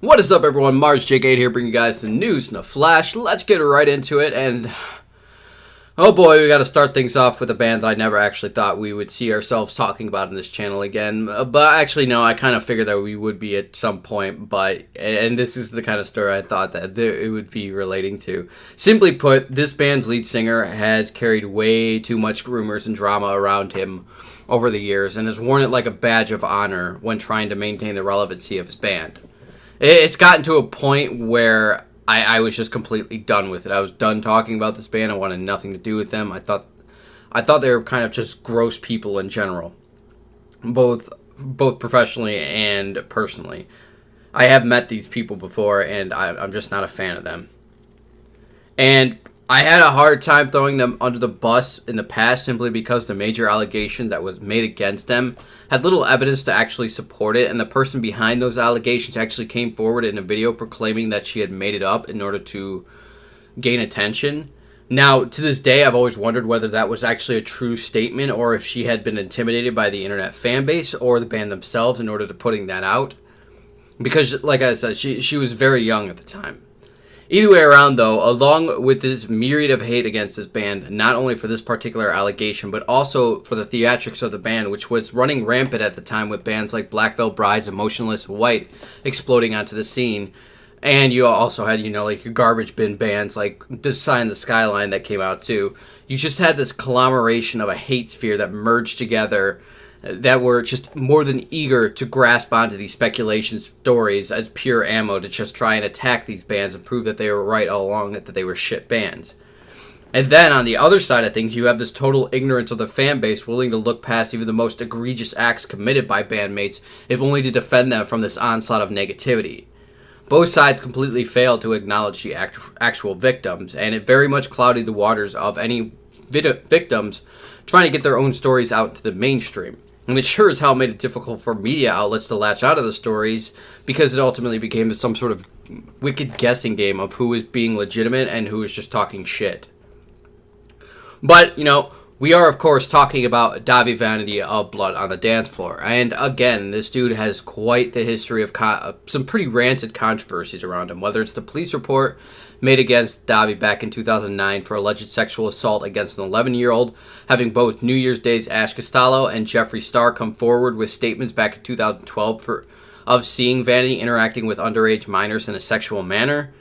What is up, everyone? Mars J8 here, bringing you guys the news in a flash. Let's get right into it, and oh boy, we got to start things off with a band that I never actually thought we would see ourselves talking about in this channel again. But actually, no, I kind of figured that we would be at some point, and this is the kind of story I thought that it would be relating to. Simply put, this band's lead singer has carried way too much rumors and drama around him over the years, and has worn it like a badge of honor when trying to maintain the relevancy of his band. It's gotten to a point where I was just completely done with it. I was done talking about this band. I wanted nothing to do with them. I thought they were kind of just gross people in general, both professionally and personally. I have met these people before, and I'm just not a fan of them. And I had a hard time throwing them under the bus in the past simply because the major allegation that was made against them had little evidence to actually support it, and the person behind those allegations actually came forward in a video proclaiming that she had made it up in order to gain attention. Now, to this day, I've always wondered whether that was actually a true statement or if she had been intimidated by the internet fan base or the band themselves in order to putting that out. Because, like I said, she was very young at the time. Either way around, though, along with this myriad of hate against this band, not only for this particular allegation, but also for the theatrics of the band, which was running rampant at the time with bands like Black Veil Brides and Motionless White exploding onto the scene. And you also had, like your garbage bin bands like Design the Skyline that came out too. You just had this conglomeration of a hate sphere that merged together that were just more than eager to grasp onto these speculation stories as pure ammo to just try and attack these bands and prove that they were right all along, that they were shit bands. And then on the other side of things, you have this total ignorance of the fan base willing to look past even the most egregious acts committed by bandmates if only to defend them from this onslaught of negativity. Both sides completely failed to acknowledge the actual victims, and it very much clouded the waters of any victims trying to get their own stories out to the mainstream. And it sure as hell made it difficult for media outlets to latch out of the stories because it ultimately became some sort of wicked guessing game of who is being legitimate and who is just talking shit. But, we are, of course, talking about Dahvie Vanity of Blood on the Dance Floor. And again, this dude has quite the history of some pretty rancid controversies around him, whether it's the police report made against Davi back in 2009 for alleged sexual assault against an 11-year-old, having both New Year's Day's Ash Costello and Jeffree Star come forward with statements back in 2012 of seeing Vanity interacting with underage minors in a sexual manner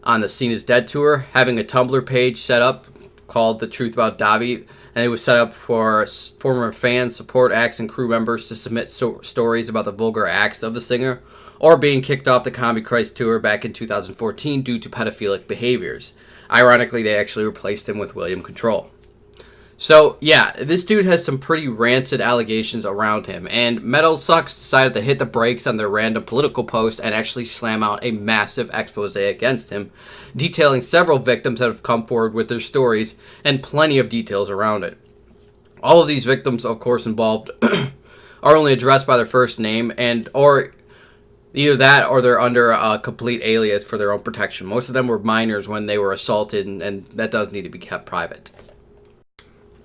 on the Scene is Dead tour, having a Tumblr page set up called The Truth About Davi, and it was set up for former fans, support acts, and crew members to submit stories about the vulgar acts of the singer, or being kicked off the Combichrist tour back in 2014 due to pedophilic behaviors. Ironically, they actually replaced him with William Control. So, yeah, this dude has some pretty rancid allegations around him, and Metal Sucks decided to hit the brakes on their random political post and actually slam out a massive expose against him, detailing several victims that have come forward with their stories and plenty of details around it. All of these victims, of course, involved are only addressed by their first name or either that or they're under a complete alias for their own protection. Most of them were minors when they were assaulted, and that does need to be kept private.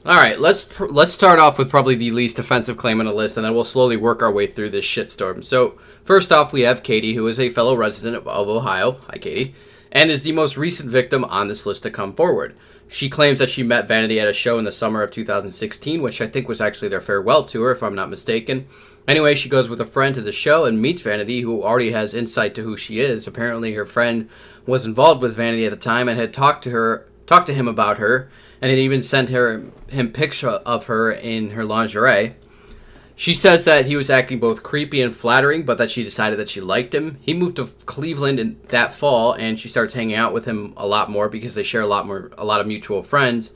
Alright, let's start off with probably the least offensive claim on the list, and then we'll slowly work our way through this shitstorm. So, first off, we have Katie, who is a fellow resident of Ohio. Hi, Katie. And is the most recent victim on this list to come forward. She claims that she met Vanity at a show in the summer of 2016, which I think was actually their farewell tour, if I'm not mistaken. Anyway, she goes with a friend to the show and meets Vanity, who already has insight to who she is. Apparently, her friend was involved with Vanity at the time and had talked to him about her, and had even sent him picture of her in her lingerie. She says that he was acting both creepy and flattering, but that she decided that she liked him. He moved to Cleveland in that fall, and she starts hanging out with him a lot more because they share a lot of mutual friends.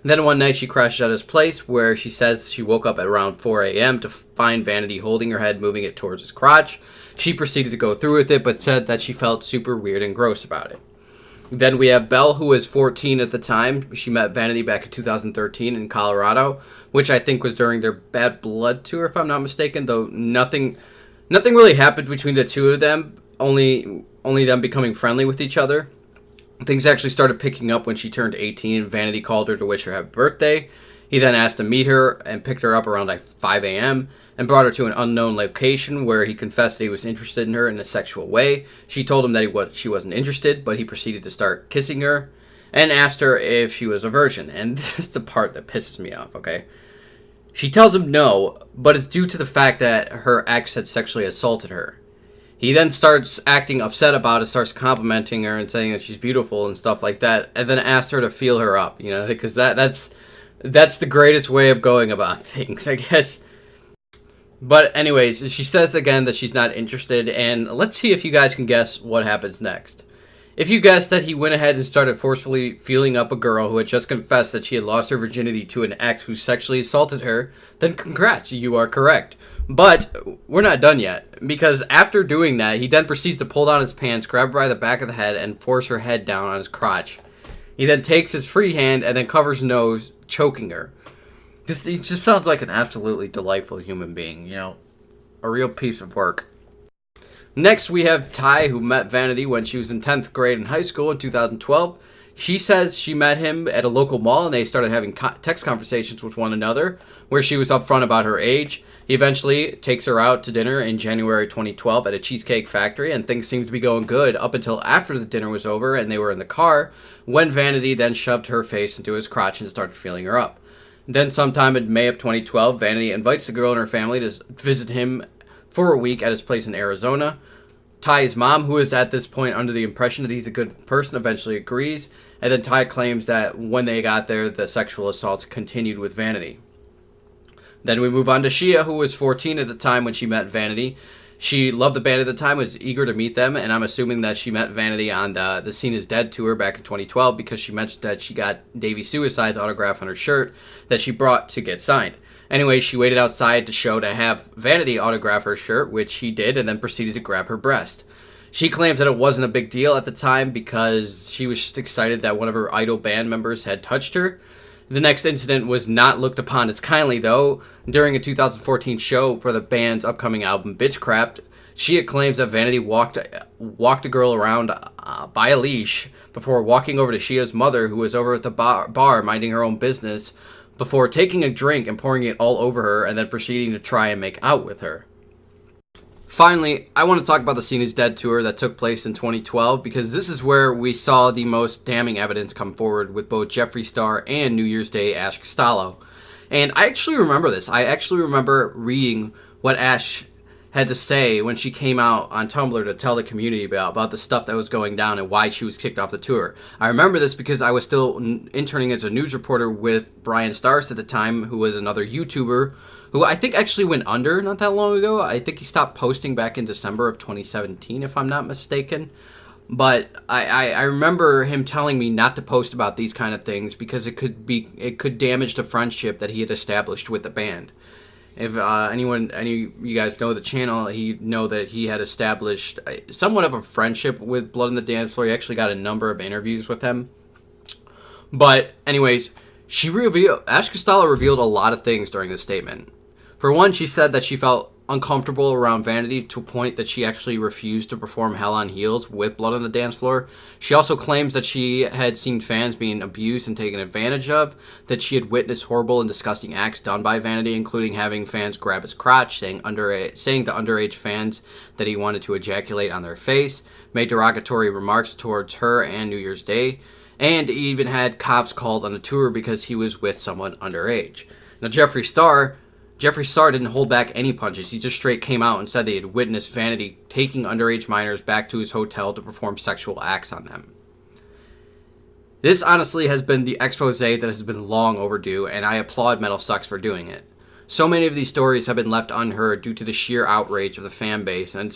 And then one night she crashes at his place, where she says she woke up at around 4 a.m. to find Vanity holding her head, moving it towards his crotch. She proceeded to go through with it, but said that she felt super weird and gross about it. Then we have Belle, who was 14 at the time. She met Vanity back in 2013 in Colorado, which I think was during their Bad Blood tour, if I'm not mistaken, though nothing really happened between the two of them, only them becoming friendly with each other. Things actually started picking up when she turned 18. Vanity called her to wish her happy birthday. He then asked to meet her and picked her up around like 5 a.m. and brought her to an unknown location where he confessed that he was interested in her in a sexual way. She told him that she wasn't interested, but he proceeded to start kissing her and asked her if she was a virgin. And this is the part that pisses me off, okay? She tells him no, but it's due to the fact that her ex had sexually assaulted her. He then starts acting upset about it, starts complimenting her and saying that she's beautiful and stuff like that, and then asked her to feel her up, because that's the greatest way of going about things, I guess. But anyways, she says again that she's not interested, and let's see if you guys can guess what happens next. If you guessed that he went ahead and started forcefully feeling up a girl who had just confessed that she had lost her virginity to an ex who sexually assaulted her, then congrats, you are correct. But we're not done yet, because after doing that, he then proceeds to pull down his pants, grab her by the back of the head, and force her head down on his crotch. He then takes his free hand and then covers her nose, choking her. He just sounds like an absolutely delightful human being, a real piece of work. Next, we have Ty, who met Vanity when she was in 10th grade in high school in 2012. She says she met him at a local mall and they started having text conversations with one another, where she was upfront about her age. He eventually takes her out to dinner in January 2012 at a cheesecake factory, and things seemed to be going good up until after the dinner was over and they were in the car, when Vanity then shoved her face into his crotch and started feeling her up. Then sometime in May of 2012, Vanity invites the girl and her family to visit him for a week at his place in Arizona. Ty's mom, who is at this point under the impression that he's a good person, eventually agrees, and then Ty claims that when they got there, the sexual assaults continued with Vanity. Then we move on to Shia, who was 14 at the time when she met Vanity. She loved the band at the time, was eager to meet them, and I'm assuming that she met Vanity on the Scene is Dead tour back in 2012 because she mentioned that she got Davey Suicide's autograph on her shirt that she brought to get signed. Anyway, she waited outside the show to have Vanity autograph her shirt, which he did, and then proceeded to grab her breast. She claims that it wasn't a big deal at the time because she was just excited that one of her idol band members had touched her. The next incident was not looked upon as kindly, though. During a 2014 show for the band's upcoming album, Bitchcraft, Shia claims that Vanity walked a girl around by a leash before walking over to Shia's mother, who was over at the bar minding her own business, before taking a drink and pouring it all over her and then proceeding to try and make out with her. Finally, I want to talk about the Scene is Dead tour that took place in 2012 because this is where we saw the most damning evidence come forward with both Jeffree Star and New Year's Day Ash Costello. And I actually remember this. I actually remember reading what Ash had to say when she came out on Tumblr to tell the community about the stuff that was going down and why she was kicked off the tour. I remember this because I was still interning as a news reporter with Brian Stars at the time, who was another YouTuber who I think actually went under not that long ago. I think he stopped posting back in December of 2017, if I'm not mistaken. But I remember him telling me not to post about these kind of things because it could damage the friendship that he had established with the band. If any of you guys know the channel, you know that he had established somewhat of a friendship with Blood on the Dance Floor. He actually got a number of interviews with him. But anyways, Ash Costello revealed a lot of things during this statement. For one, she said that she felt uncomfortable around Vanity to a point that she actually refused to perform Hell on Heels with Blood on the Dance Floor. She also claims that she had seen fans being abused and taken advantage of, that she had witnessed horrible and disgusting acts done by Vanity, including having fans grab his crotch, saying to underage fans that he wanted to ejaculate on their face, made derogatory remarks towards her and New Year's Day, and even had cops called on the tour because he was with someone underage. Now, Jeffree Star didn't hold back any punches. He just straight came out and said they had witnessed Vanity taking underage minors back to his hotel to perform sexual acts on them. This honestly has been the expose that has been long overdue, and I applaud Metal Sucks for doing it. So many of these stories have been left unheard due to the sheer outrage of the fan base, and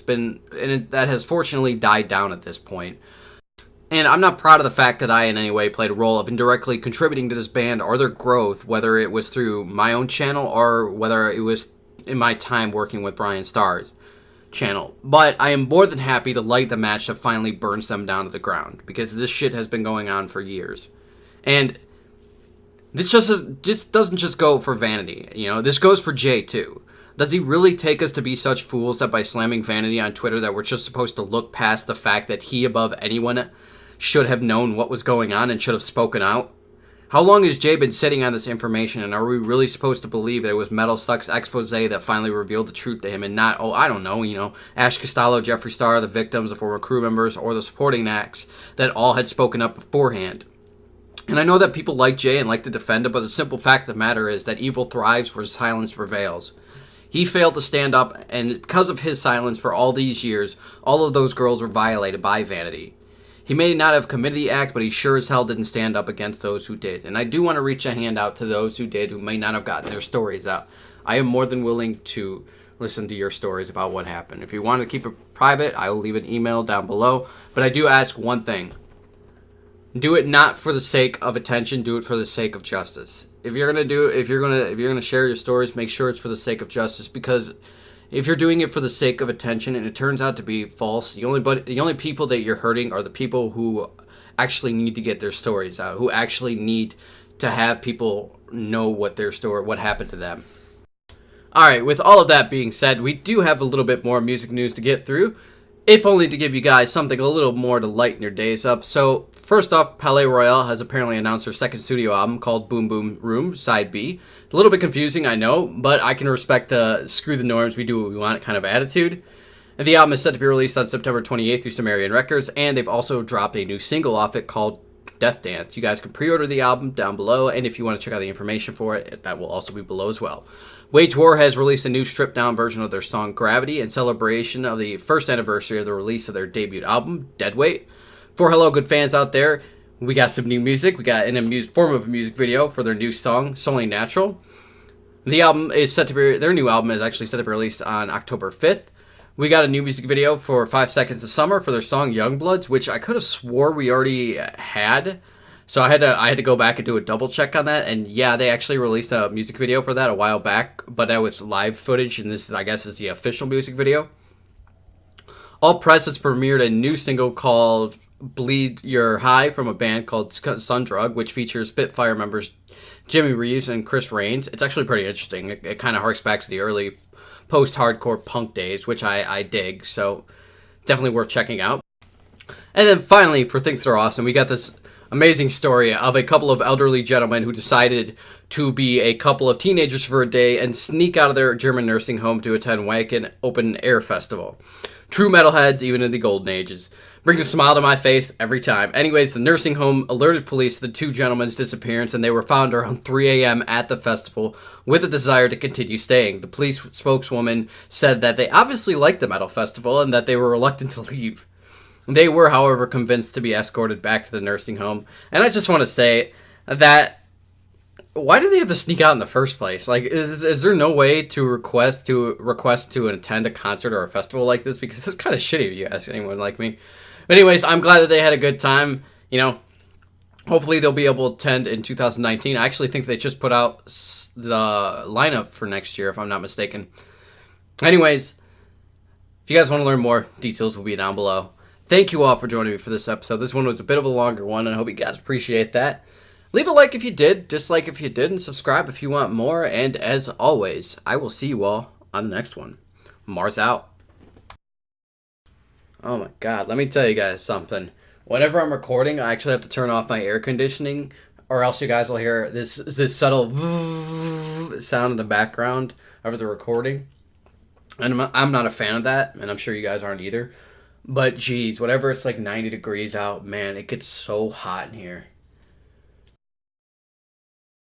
that has fortunately died down at this point. And I'm not proud of the fact that I in any way played a role of indirectly contributing to this band or their growth, whether it was through my own channel or whether it was in my time working with Brian Starr's channel. But I am more than happy to light the match that finally burns them down to the ground, because this shit has been going on for years. And this doesn't just go for Vanity, this goes for Jay too. Does he really take us to be such fools that by slamming Vanity on Twitter that we're just supposed to look past the fact that he, above anyone, should have known what was going on and should have spoken out? How long has Jay been sitting on this information, and are we really supposed to believe that it was Metal Suck's expose that finally revealed the truth to him and not, oh, I don't know, Ash Costello, Jeffree Star, the victims, the former crew members, or the supporting acts that all had spoken up beforehand? And I know that people like Jay and like to defend it, but the simple fact of the matter is that evil thrives where silence prevails. He failed to stand up, and because of his silence for all these years, all of those girls were violated by Vanity. He may not have committed the act, but he sure as hell didn't stand up against those who did. And I do want to reach a hand out to those who did, who may not have gotten their stories out. I am more than willing to listen to your stories about what happened. If you want to keep it private, I will leave an email down below. But I do ask one thing. Do it not for the sake of attention, do it for the sake of justice. If you're gonna share your stories, make sure it's for the sake of justice, because if you're doing it for the sake of attention and it turns out to be false, the only people that you're hurting are the people who actually need to get their stories out, who actually need to have people know what happened to them. Alright, with all of that being said, we do have a little bit more music news to get through, if only to give you guys something a little more to lighten your days up. So, first off, Palaye Royale has apparently announced her second studio album called Boom Boom Room, Side B. It's a little bit confusing, I know, but I can respect the screw the norms, we do what we want kind of attitude. And the album is set to be released on September 28th through Sumerian Records, and they've also dropped a new single off it called Death Dance. You guys can pre-order the album down below, and if you want to check out the information for it, that will also be below as well. Wage War has released a new stripped-down version of their song Gravity in celebration of the first anniversary of the release of their debut album, Deadweight. For Hellogood fans out there, we got some new music. We got in a form of a music video for their new song, Solely Natural. The album is set to be, their new album is actually set to be released on October 5th. We got a new music video for 5 Seconds of Summer for their song Youngblood, which I could have swore we already had. So I had to go back and do a double check on that, and yeah, they actually released a music video for that a while back, but that was live footage, and this, I guess, is the official music video. All Press has premiered a new single called Bleed Your High from a band called SunnDrug, which features Spitfire members Jimmy Reeves and Chris Rains. It's actually pretty interesting. It kind of harks back to the early post-hardcore punk days, which I dig, so definitely worth checking out. And then finally, for things that are awesome, we got this amazing story of a couple of elderly gentlemen who decided to be a couple of teenagers for a day and sneak out of their German nursing home to attend Wacken Open Air Festival. True metalheads, even in the golden ages. Brings a smile to my face every time. Anyways, the nursing home alerted police to the two gentlemen's disappearance, and they were found around 3 a.m. at the festival with a desire to continue staying. The police spokeswoman said that they obviously liked the metal festival and that they were reluctant to leave. They were, however, convinced to be escorted back to the nursing home. And I just want to say that, why do they have to sneak out in the first place? Like, is there no way to request to attend a concert or a festival like this? Because it's kind of shitty if you ask anyone like me. But anyways, I'm glad that they had a good time. Hopefully they'll be able to attend in 2019. I actually think they just put out the lineup for next year, if I'm not mistaken. Anyways, if you guys want to learn more, details will be down below. Thank you all for joining me for this episode. This one was a bit of a longer one, and I hope you guys appreciate that. Leave a like if you did, dislike if you did, and subscribe if you want more. And as always, I will see you all on the next one. Mars out. Oh my god, let me tell you guys something. Whenever I'm recording, I actually have to turn off my air conditioning, or else you guys will hear this subtle sound in the background of the recording. And I'm not a fan of that, and I'm sure you guys aren't either. But geez, whenever it's like 90 degrees out, man, it gets so hot in here.